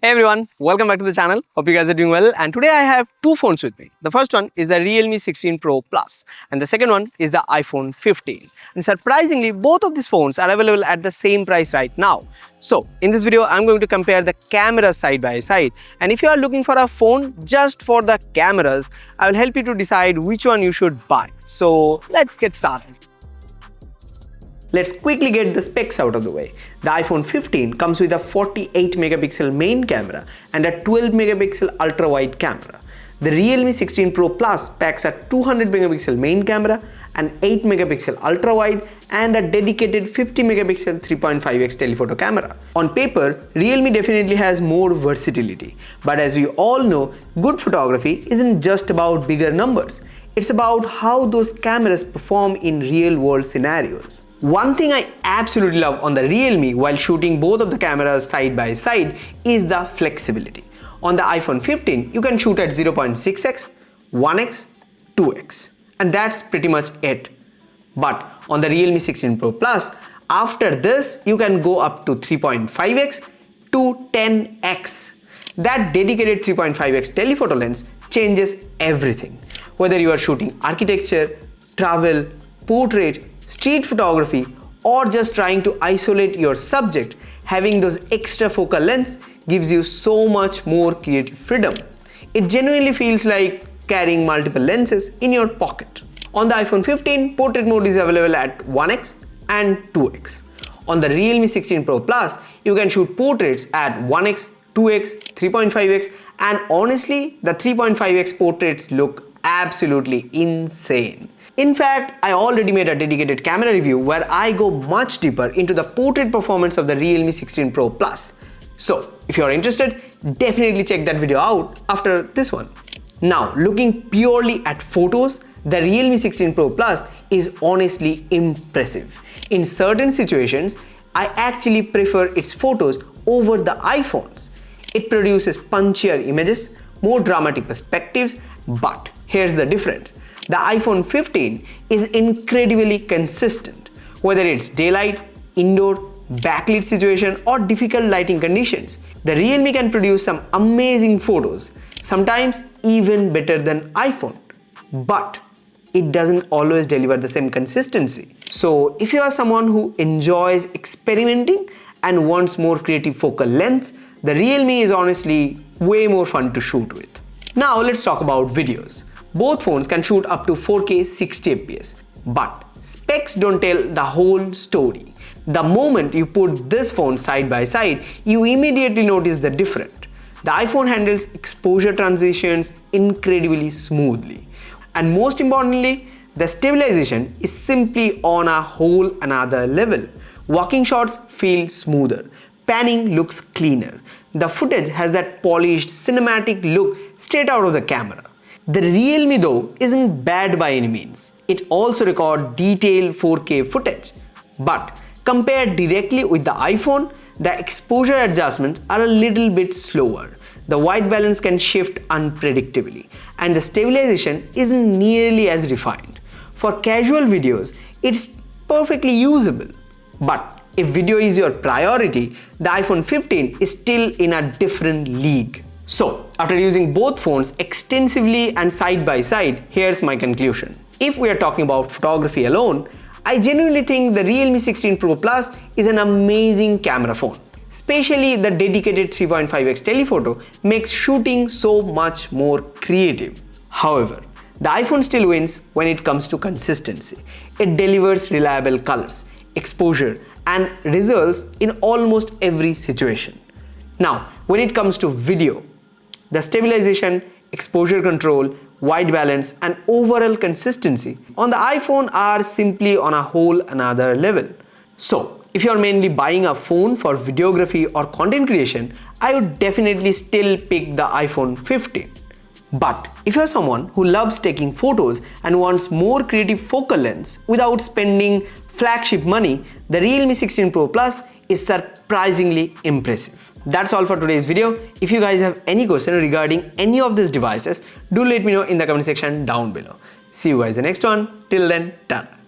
Hey everyone, welcome back to the channel. Hope you guys are doing well. And today I have two phones with me. The first one is the Realme 16 Pro Plus and the second one is the iPhone 15. And surprisingly, both of these phones are available at the same price right now. So in this video, I'm going to compare the cameras side by side. And if you are looking for a phone just for the cameras, I will help you to decide which one you should buy. So let's get started. Let's quickly get the specs out of the way. The iPhone 15 comes with a 48 megapixel main camera and a 12 megapixel ultra wide camera. The Realme 16 Pro Plus packs a 200 megapixel main camera, an 8 megapixel ultra wide and a dedicated 50 megapixel 3.5x telephoto camera. On paper, Realme definitely has more versatility, but as we all know, good photography isn't just about bigger numbers. It's about how those cameras perform in real world scenarios. One thing I absolutely love on the Realme while shooting both of the cameras side by side is the flexibility. On the iPhone 15, you can shoot at 0.6x, 1x, 2x, and that's pretty much it. But on the Realme 16 Pro Plus, after this, you can go up to 3.5x to 10x. That dedicated 3.5x telephoto lens changes everything. Whether you are shooting architecture, travel, portrait, street photography, or just trying to isolate your subject, having those extra focal lens gives you so much more creative freedom. It genuinely feels like carrying multiple lenses in your pocket. On the iPhone 15, portrait mode is available at 1x and 2x. On the Realme 16 Pro Plus, you can shoot portraits at 1x, 2x, 3.5x, and honestly, the 3.5x portraits look absolutely insane. In fact, I already made a dedicated camera review where I go much deeper into the portrait performance of the Realme 16 Pro Plus. So, if you are interested, definitely check that video out after this one. Now, looking purely at photos, the Realme 16 Pro Plus is honestly impressive. In certain situations, I actually prefer its photos over the iPhones. It produces punchier images, more dramatic perspectives, but here's the difference. The iPhone 15 is incredibly consistent, whether it's daylight, indoor, backlit situation or difficult lighting conditions. The Realme can produce some amazing photos, sometimes even better than iPhone, but it doesn't always deliver the same consistency. So if you are someone who enjoys experimenting and wants more creative focal lengths, the Realme is honestly way more fun to shoot with. Now let's talk about videos. Both phones can shoot up to 4K 60 fps, but specs don't tell the whole story. The moment you put this phone side by side, you immediately notice the difference. The iPhone handles exposure transitions incredibly smoothly. And most importantly, the stabilization is simply on a whole another level. Walking shots feel smoother. Panning looks cleaner. The footage has that polished cinematic look straight out of the camera. The Realme though isn't bad by any means. It also records detailed 4K footage. But compared directly with the iPhone, the exposure adjustments are a little bit slower. The white balance can shift unpredictably, and the stabilization isn't nearly as refined. For casual videos, it's perfectly usable. But if video is your priority, the iPhone 15 is still in a different league. So, after using both phones extensively and side by side, here's my conclusion. If we are talking about photography alone, I genuinely think the Realme 16 Pro Plus is an amazing camera phone. Especially the dedicated 3.5x telephoto makes shooting so much more creative. However, the iPhone still wins when it comes to consistency. It delivers reliable colors, exposure, and results in almost every situation. Now, when it comes to video, the stabilization, exposure control, white balance, and overall consistency on the iPhone are simply on a whole another level. So, if you are mainly buying a phone for videography or content creation, I would definitely still pick the iPhone 15. But if you are someone who loves taking photos and wants more creative focal lengths without spending flagship money, the Realme 16 Pro Plus is surprisingly impressive. That's all for today's video. If you guys have any question regarding any of these devices, do let me know in the comment section down below. See you guys in the next one. Till then, ta-ta.